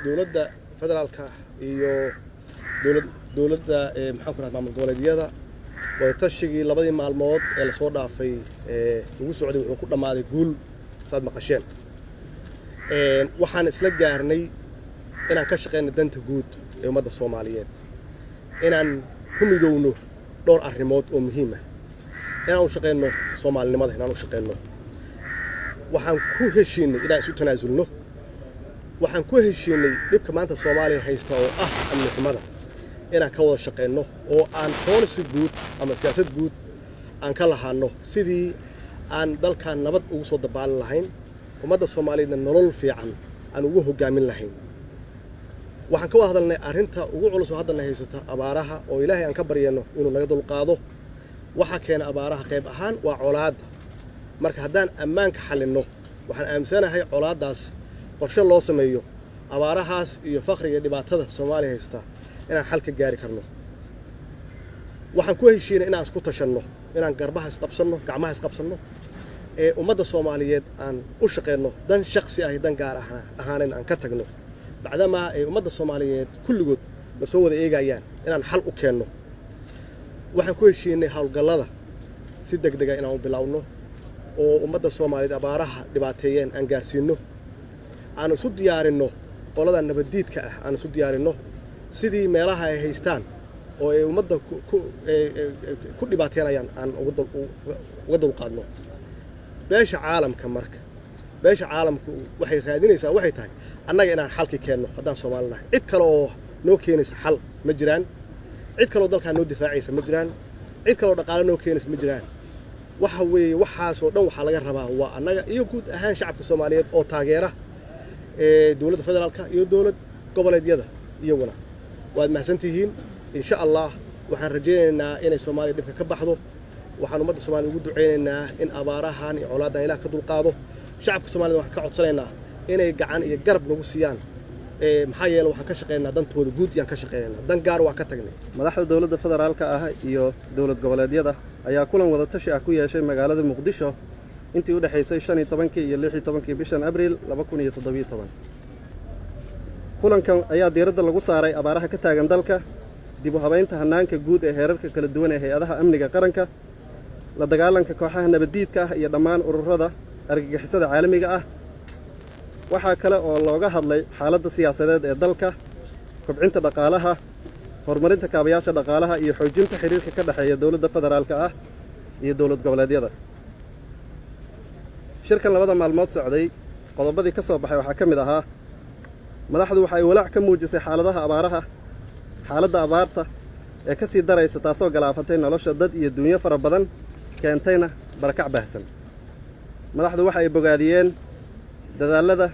دولة فدرالكا iyo dowladda maxaan ku raadmaa maamul goboleedyada way tashigii labadii maalmood ee la soo dhaafay ugu socday wuxuu ku dhamaaday guul saad maqasheen waxaan isla gaarnay inaan ka shaqeyno danta guud ee ummadda Soomaaliyeed inaan ku midowno dhowr arrimood oo muhiim ah inaan u shaqeyno Soomaalinimada inaan u shaqeyno waxaan ku heshiinay inaan isu tanaasulno waxaan ku heshiinay dibka maanta Soomaaliya haysta oo ah amni xumada inaan ka wada shaqeyno oo aan policy guud ama siyaasad guud aan ka lahaano sidii aan dalkan nabad ugu soo dabaalan lahayn ummadda Soomaaliyeedna nolol fiican aan ugu hogaamin lahayn waxaan ka wada hadalnay arrinta ugu culus oo hadda haysata abaaraha oo Ilaahay aan ka baryano inuu naga dulqaado waxa keena abaaraha qayb ahaan waa colaad marka haddaan ammaanka xalino waxaan aamsanahay colaadaas qorshe loo sameeyo abaarahaas iyo faqriga dhibaatada Soomaaliya haysta inaan xal ka gaari karno waxaan ku heshiinay inaan isku tashanno inaan garbaha isqabsanno gacmaha isqabsanno ee ummadda Soomaaliyeed aan u shaqeyno dan shakhsi ah dan gaar ahaanin aan ka tagno bacdama ay ummadda Soomaaliyeed kulligood la soo wada eegayaan inaan xal u keenno waxaan ku heshiinay hawlgallada si degdeg ah inaan u bilowno oo ummadda Soomaaliyeed abaaraha dhibaateeyeen aan gaarsiino aan isu diyaarinno qolada nabadiidka ah aan isu diyaarinno sidii meelaha ay haystaan oo ay ummadda ku dhibaateynayaan aan uga dulqaadno beesha caalamka marka beesha caalamku waxay raadinaysaa waxay tahay annaga inaan xalki keenno haddaan Soomaalinahay cid kale oo noo keenaysa xal ma jiraan cid kale oo dalkan noo difaacaysa ma jiraan cid kale oo dhaqaale noo keenaysa ma jiraan waxa weeye waxaasoo dhan waxaa laga rabaa waa annaga iyo guud ahaan shacabka Soomaaliyeed oo taageera dowladda federaalka iyo dowlad goboleedyada iyaguna waad mahadsantihiin insha Allah waxaan rajaynaynaa inay Soomaaliya dhibka ka baxdo waxaan ummadda Soomaaliya ugu duceynaynaa in abaarahan iyo colaadan Ilaah ka dulqaado shacabka Soomaaliyeed waxaan ka codsanaynaa inay gacan iyo garab nagu siiyaan maxaa yeelay waxaan ka shaqeynaa dantooda guud iyo ka shaqeynaa dan gaar waa ka tagnay madaxda dowladda federaalka ah iyo dowlad goboleedyada ayaa kulan wada tashi ah ku yeeshay magaalada Muqdisho intii u dhaxaysay 15 iyo 16 bishan Abriil 2017 kulankan ayaa diiradda lagu saaray abaaraha ka taagan dalka dib u habeynta hanaanka guud ee heerarka kala duwan ee hay'adaha amniga qaranka la dagaalanka kooxaha nabadiidka ah iyo dhammaan ururada argagixisada caalamiga ah waxaa kale oo looga hadlay xaaladda siyaasadeed ee dalka kobcinta dhaqaalaha horumarinta kaabayaasha dhaqaalaha iyo xoojinta xiriirka ka dhaxeeya dowladda federaalka ah iyo dowlad goboleedyada shirkan labada maalmood socday qodobadii ka soo baxay waxaa ka mid ahaa madaxdu waxay walaac ka muujisay xaaladda abaarta ee ka sii daraysa taasoo galaafatay nolosha dad iyo dunyo fara badan keentayna barakac baahsan madaxdu waxa ay bogaadiyeen dadaalada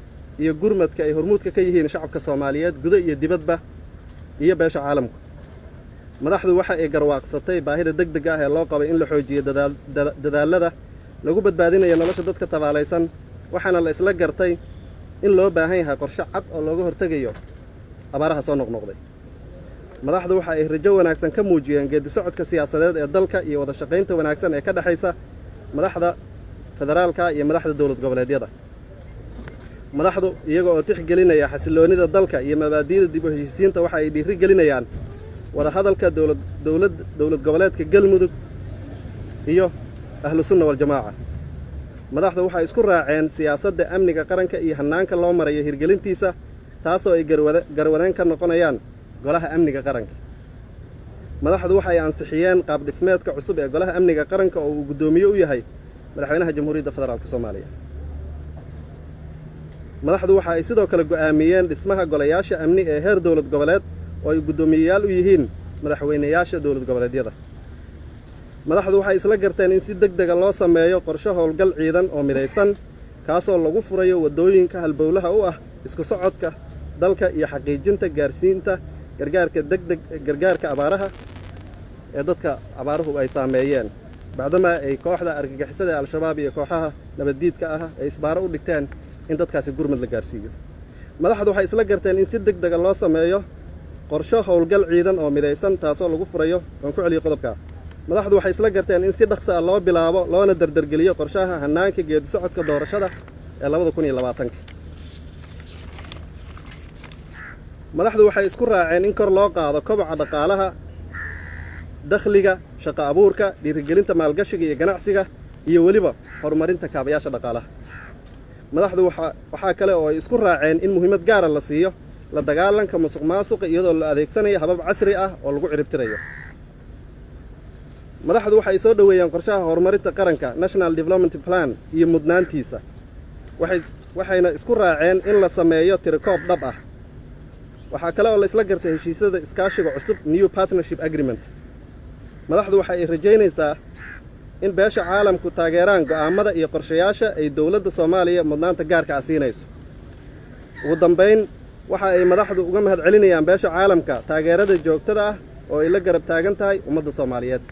iyo gurmadka ay hormuudka ka yihiin shacabka Soomaaliyeed gudo iyo dibadba iyo beesha caalamka madaxdu waxa ay garwaaqsatay baahida degdega ah ee loo qabo in la xoojiyo dadaalada lagu badbaadinayo nolosha dadka tabaalaysan waxaana la isla gartay in loo baahan yahay qorshe cad oo looga hortagayo abaaraha soo noqnoqday madaxdu waxa ay rajo wanaagsan ka muujiyeen geedi socodka siyaasadeed ee dalka iyo wada shaqaynta wanaagsan ee ka dhaxaysa madaxda federaalka iyo madaxda dowlad goboleedyada madaxdu iyaga oo tixgelinaya xasiloonida dalka iyo mabaadi'da dib u heshiisiinta waxa ay dhiiri gelinayaan wada hadalka dowlad goboleedka Galmudug iyo ahlu sunna wal jamaaca madaxdu waxay isku raaceen siyaasadda amniga qaranka iyo hanaanka loo marayo hirgelintiisa taasoo ay garwadeen ka noqonayaan golaha amniga qaranka. madaxdu waxay ansixiyeen qaab dhismeedka cusub ee golaha amniga qaranka oo uu guddoomiye u yahay madaxweynaha jamhuuriyadda federaalk soomaaliya. madaxdu waxa ay sidoo kale go'aamiyeen dhismaha golayaasha amni ee heer dowlad goboleed oo ay guddoomiyeyaal u yihiin madaxweynayaasha dowlad goboleedyada. madaxdu waxay isla garteen in si degdega loo sameeyo qorshe howlgal ciidan oo midaysan kaasoo lagu furayo waddooyinka halbowlaha u ah isku socodka dalka iyo xaqiijinta gaarsiinta gargaarka abaaraha ee dadka abaaruhu ay saameeyeen bacdamaa ay kooxda argagixisada ee al-shabaab iyo kooxaha nabaddiidka ah ay isbaaro u dhigteen in dadkaasi gurmad la gaarsiiyo. madaxdu waxay isla garteen in si degdega loo sameeyo qorshe howlgal ciidan oo midaysan taasoo lagu furayo waan ku celiyo qodobka. madaxdu waxay isla garteen in si dhaqso ah loo bilaabo loona dardargeliyo qorshaha hannaanka geedi socodka doorashada ee 2020. madaxdu waxay isku raaceen in kor loo qaado kobaca dhaqaalaha, dakhliga, shaqo abuurka, dhiirigelinta maalgashiga iyo ganacsiga iyo weliba horumarinta kaabayaasha dhaqaalaha. madaxdu waxaa kale oo ay isku raaceen in muhiimad gaara la siiyo la dagaalanka musuqmaasuqa iyadoo la adeegsanayo habab casri ah oo lagu ciribtirayo. madaxdu waxay soo dhoweeyeen qorshaha horumarinta qaranka National Development Plan iyo mudnaantiisa. waxayna isku raaceen in la sameeyo tirikoob dhab ah. waxaa kale oo la isla gartay heshiisyada iskaashiga cusub New Partnership Agreement. madaxdu waxa ay rajaynaysaa in beesha caalamku taageeraan go'aamada iyo qorshayaasha ay dowladda Soomaaliya mudnaanta gaarka ah siinayso. ugu dambayn waxa ay madaxdu uga mahadcelinayaan beesha caalamka taageerada joogtada ah oo ay la garab taagan tahay ummadda Soomaaliyeed.